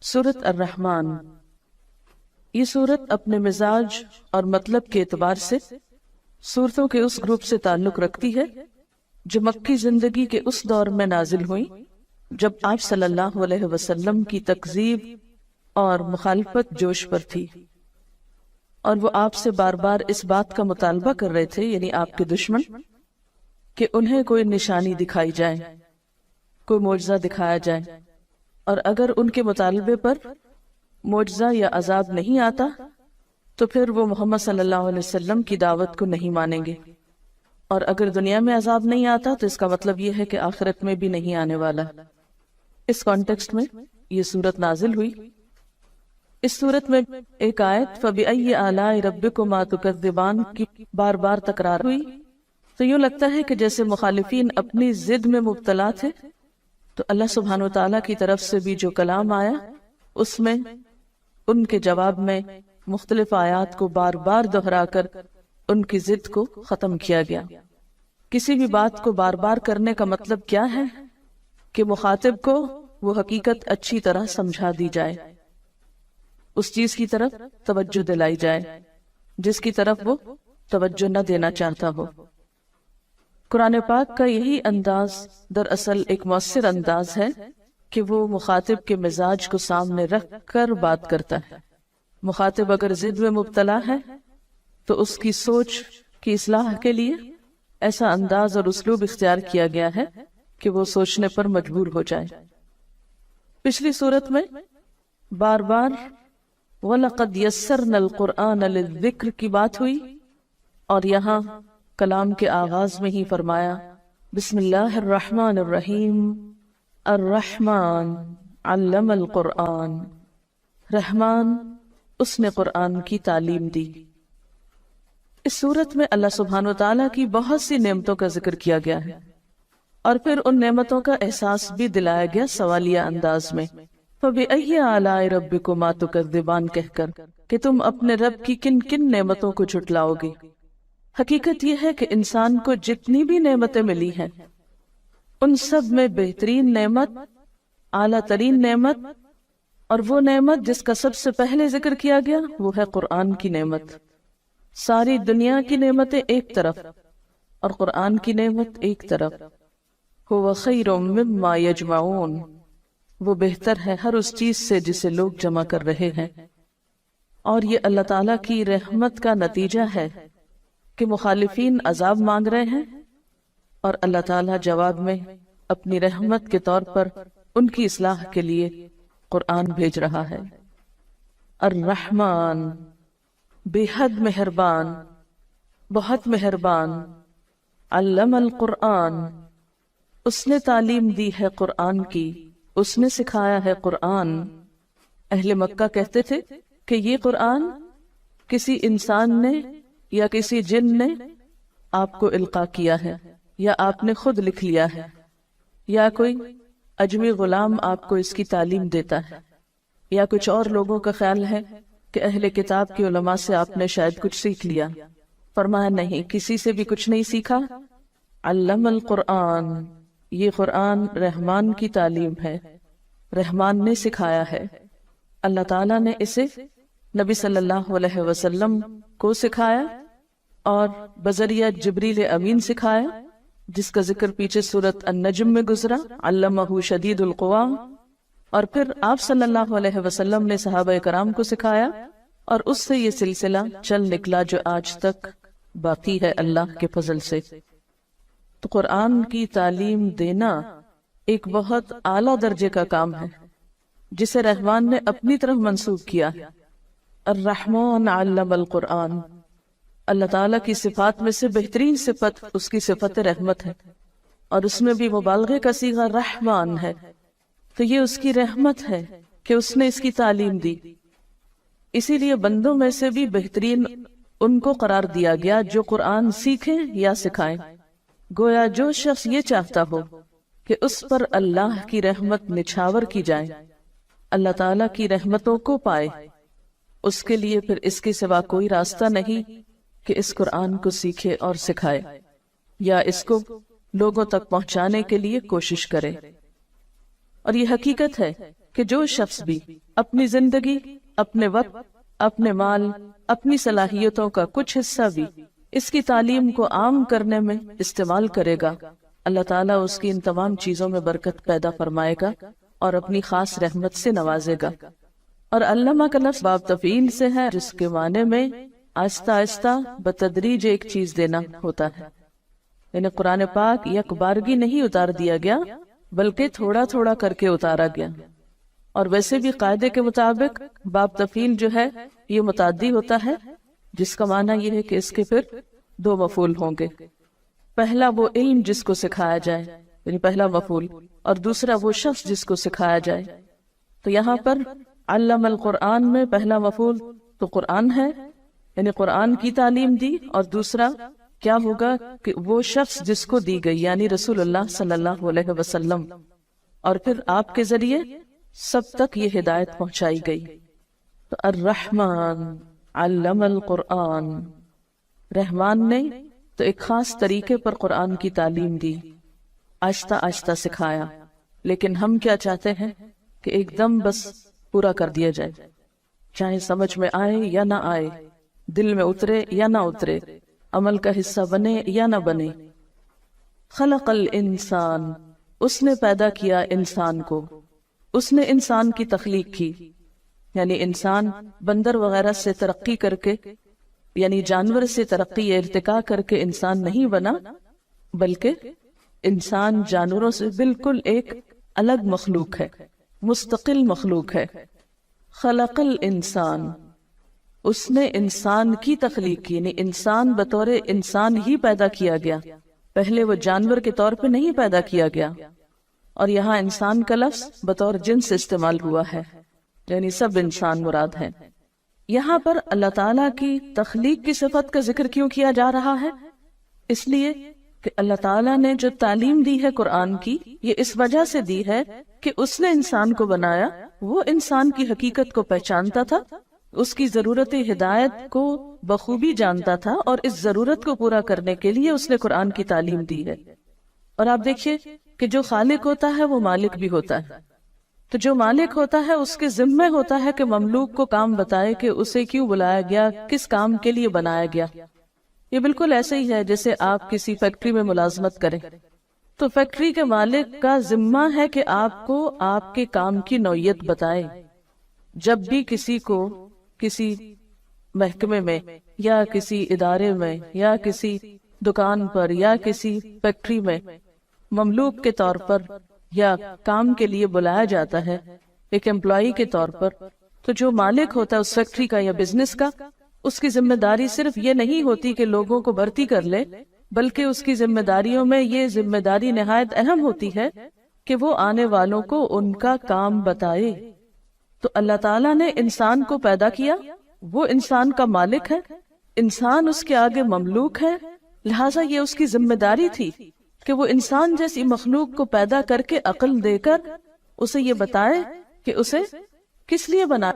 سورۃ الرحمن، یہ سورت اپنے مزاج اور مطلب کے اعتبار سے سورتوں کے اس گروپ سے تعلق رکھتی ہے جو مکی زندگی کے اس دور میں نازل ہوئی جب آپ صلی اللہ علیہ وسلم کی تکذیب اور مخالفت جوش پر تھی، اور وہ آپ سے بار بار اس بات کا مطالبہ کر رہے تھے، یعنی آپ کے دشمن، کہ انہیں کوئی نشانی دکھائی جائے، کوئی معجزہ دکھایا جائے، اور اگر ان کے مطالبے پر معجزہ یا عذاب نہیں آتا تو پھر وہ محمد صلی اللہ علیہ وسلم کی دعوت کو نہیں مانیں گے، اور اگر دنیا میں عذاب نہیں آتا تو اس کا مطلب یہ ہے کہ آخرت میں بھی نہیں آنے والا۔ اس کانٹیکسٹ میں یہ سورت نازل ہوئی۔ اس سورت میں ایک آیت فَبِأَيِّ آلَاءِ رَبِّكُمَا تُكَذِّبَانِ کی بار بار تکرار ہوئی، تو یوں لگتا ہے کہ جیسے مخالفین اپنی ضد میں مبتلا تھے، تو اللہ سبحانہ وتعالیٰ کی طرف سے بھی جو کلام آیا اس میں ان کے جواب میں مختلف آیات کو بار بار دہرا کر ان کی ضد کو ختم کیا گیا۔ کسی بھی بات کو بار بار کرنے کا مطلب کیا ہے کہ مخاطب کو وہ حقیقت اچھی طرح سمجھا دی جائے، اس چیز کی طرف توجہ دلائی جائے جس کی طرف وہ توجہ نہ دینا چاہتا ہو۔ قرآن پاک کا یہی انداز دراصل ایک مؤثر انداز ہے کہ وہ مخاطب کے مزاج کو سامنے رکھ کر بات کرتا ہے۔ مخاطب اگر ضد میں مبتلا ہے تو اس کی سوچ کی اصلاح کے لیے ایسا انداز اور اسلوب اختیار کیا گیا ہے کہ وہ سوچنے پر مجبور ہو جائے۔ پچھلی صورت میں بار بار وَلَقَدْ يَسَّرْنَا الْقُرْآنَ لِلذِّكْرِ کی بات ہوئی، اور یہاں کلام کے آغاز میں ہی فرمایا بسم اللہ الرحمن الرحیم الرحمن علم القرآن، رحمان اس نے قرآن کی تعلیم دی۔ اس صورت میں اللہ سبحانہ وتعالیٰ کی بہت سی نعمتوں کا ذکر کیا گیا ہے، اور پھر ان نعمتوں کا احساس بھی دلایا گیا سوالیہ انداز میں فَبِأَيِّ آلَاءِ رَبِّكُمَا تُكَذِّبَانِ کہہ کر کہ تم اپنے رب کی کن کن نعمتوں کو جھٹلاؤ گے۔ حقیقت یہ ہے کہ انسان کو جتنی بھی نعمتیں ملی ہیں ان سب میں بہترین نعمت، اعلیٰ ترین نعمت، اور وہ نعمت جس کا سب سے پہلے ذکر کیا گیا وہ ہے قرآن کی نعمت۔ ساری دنیا کی نعمتیں ایک طرف اور قرآن کی نعمت ایک طرف۔ هُوَ خَيْرٌ مِّمَّا يَجْمَعُونَ، وہ بہتر ہے ہر اس چیز سے جسے لوگ جمع کر رہے ہیں۔ اور یہ اللہ تعالیٰ کی رحمت کا نتیجہ ہے کہ مخالفین عذاب مانگ رہے ہیں اور اللہ تعالیٰ جواب میں اپنی رحمت کے طور پر ان کی اصلاح کے لیے قرآن بھیج رہا ہے۔ الرحمن، بے حد مہربان، بہت مہربان، علم القرآن، اس نے تعلیم دی ہے قرآن کی، اس نے سکھایا ہے قرآن۔ اہل مکہ کہتے تھے کہ یہ قرآن کسی انسان نے یا کسی جن نے آپ کو القاء کیا ہے، یا آپ نے خود لکھ لیا ہے، یا کوئی اجمی غلام آپ کو اس کی تعلیم دیتا ہے، یا کچھ اور لوگوں کا خیال ہے کہ اہل کتاب کے علماء سے آپ نے شاید کچھ سیکھ لیا۔ فرمایا نہیں، کسی سے بھی کچھ نہیں سیکھا۔ علم القرآن، یہ قرآن رحمان کی تعلیم ہے، رحمان نے سکھایا ہے۔ اللہ تعالیٰ نے اسے نبی صلی اللہ علیہ وسلم کو سکھایا اور بذریعہ جبریل امین سکھایا، جس کا ذکر پیچھے سورۃ النجم میں گزرا، علمہ شدید القوا۔ اور پھر آپ صلی اللہ علیہ وسلم نے صحابہ کرام کو سکھایا، اور اس سے یہ سلسلہ چل نکلا جو آج تک باقی ہے اللہ کے فضل سے۔ تو قرآن کی تعلیم دینا ایک بہت اعلیٰ درجے کا کام ہے جسے رحمان نے اپنی طرف منسوب کیا۔ الرحمن علم القرآن، اللہ تعالیٰ کی صفات میں سے بہترین صفت اس کی صفت رحمت ہے، اور اس میں بھی مبالغے کا صیغہ رحمان ہے، تو یہ اس کی رحمت ہے کہ اس نے اس کی تعلیم دی۔ اسی لیے بندوں میں سے بھی بہترین ان کو قرار دیا گیا جو قرآن سیکھیں یا سکھائیں۔ گویا جو شخص یہ چاہتا ہو کہ اس پر اللہ کی رحمت نچھاور کی جائے، اللہ تعالیٰ کی رحمتوں کو پائے، اس کے لیے پھر اس کے سوا کوئی راستہ نہیں کہ اس قرآن کو سیکھے اور سکھائے، یا اس کو لوگوں تک پہنچانے کے لیے کوشش کرے۔ اور یہ حقیقت ہے کہ جو شخص بھی اپنی زندگی، اپنے وقت، اپنے مال، اپنی صلاحیتوں کا کچھ حصہ بھی اس کی تعلیم کو عام کرنے میں استعمال کرے گا، اللہ تعالیٰ اس کی ان تمام چیزوں میں برکت پیدا فرمائے گا اور اپنی خاص رحمت سے نوازے گا۔ اور علامہ کا لفظ باب تفعیل سے ہے، جس کے معنی میں آہستہ آہستہ بتدریج ایک چیز دینا ہوتا ہے، یعنی قرآن پاک یک بارگی نہیں اتار دیا گیا بلکہ تھوڑا تھوڑا کر کے اتارا گیا۔ اور ویسے بھی قاعدے کے مطابق باب تفعیل جو ہے یہ متعدی ہوتا ہے، جس کا معنی یہ ہے کہ اس کے پھر دو مفعول ہوں گے۔ پہلا وہ علم جس کو سکھایا جائے، یعنی پہلا مفعول، اور دوسرا وہ شخص جس کو سکھایا جائے۔ تو یہاں پر علم القرآن میں پہلا مفعول تو قرآن ہے، یعنی قرآن کی تعلیم دی، اور دوسرا کیا ہوگا کہ وہ شخص جس کو دی گئی، یعنی رسول اللہ صلی اللہ علیہ وسلم، اور پھر آپ کے ذریعے سب تک یہ ہدایت پہنچائی گئی۔ تو الرحمن علم القرآن، رحمان نے تو ایک خاص طریقے پر قرآن کی تعلیم دی، آہستہ آہستہ سکھایا، لیکن ہم کیا چاہتے ہیں کہ ایک دم بس پورا کر دیا جائے، چاہے سمجھ میں آئے یا نہ آئے، دل میں اترے یا نہ اترے، عمل کا حصہ بنے یا نہ بنے۔ خلق الانسان، اس نے پیدا کیا انسان کو، اس نے انسان کی تخلیق کی، یعنی انسان بندر وغیرہ سے ترقی کر کے، یعنی جانور سے ترقی یا ارتقاء کر کے انسان نہیں بنا، بلکہ انسان جانوروں سے بالکل ایک الگ مخلوق ہے، مستقل مخلوق ہے۔ خلق الانسان، اس نے انسان کی تخلیق کی، یعنی انسان بطور انسان ہی پیدا کیا گیا، پہلے وہ جانور کے طور پہ نہیں پیدا کیا گیا۔ اور یہاں انسان کا لفظ بطور جنس استعمال ہوا ہے، یعنی سب انسان مراد ہیں۔ یہاں پر اللہ تعالیٰ کی تخلیق کی صفت کا ذکر کیوں کیا جا رہا ہے؟ اس لیے کہ اللہ تعالیٰ نے جو تعلیم دی ہے قرآن کی، یہ اس وجہ سے دی ہے کہ اس نے انسان کو بنایا، وہ انسان کی حقیقت کو پہچانتا تھا، اس کی ضرورت ہدایت کو بخوبی جانتا تھا، اور اس ضرورت کو پورا کرنے کے لیے اس نے قرآن کی تعلیم دی ہے۔ اور آپ دیکھیے کہ جو خالق ہوتا ہے وہ مالک بھی ہوتا ہے، تو جو مالک ہوتا ہے اس کے ذمہ ہوتا ہے کہ مملوک کو کام بتائے کہ اسے کیوں بلایا گیا، کس کام کے لیے بنایا گیا۔ یہ بالکل ایسے ہی ہے جیسے آپ کسی فیکٹری میں ملازمت کریں، تو فیکٹری کے مالک کا ذمہ ہے کہ آپ کو آپ کے کام کی نوعیت بتائے۔ جب بھی کسی کو کسی محکمے میں یا کسی ادارے میں یا کسی دکان پر یا کسی فیکٹری میں مملوک کے طور پر یا کام کے لیے بلایا جاتا ہے ایک امپلائی کے طور پر، تو جو مالک ہوتا ہے اس فیکٹری کا یا بزنس کا، اس کی ذمہ داری صرف یہ نہیں ہوتی کہ لوگوں کو بھرتی کر لے، بلکہ اس کی ذمہ داریوں میں یہ ذمہ داری نہایت اہم ہوتی ہے کہ وہ آنے والوں کو ان کا کام بتائے۔ تو اللہ تعالیٰ نے انسان کو پیدا کیا، وہ انسان کا مالک ہے، انسان اس کے آگے مملوک ہے، لہٰذا یہ اس کی ذمہ داری تھی کہ وہ انسان جیسی مخلوق کو پیدا کر کے عقل دے کر اسے یہ بتائے کہ اسے کس لیے بنایا۔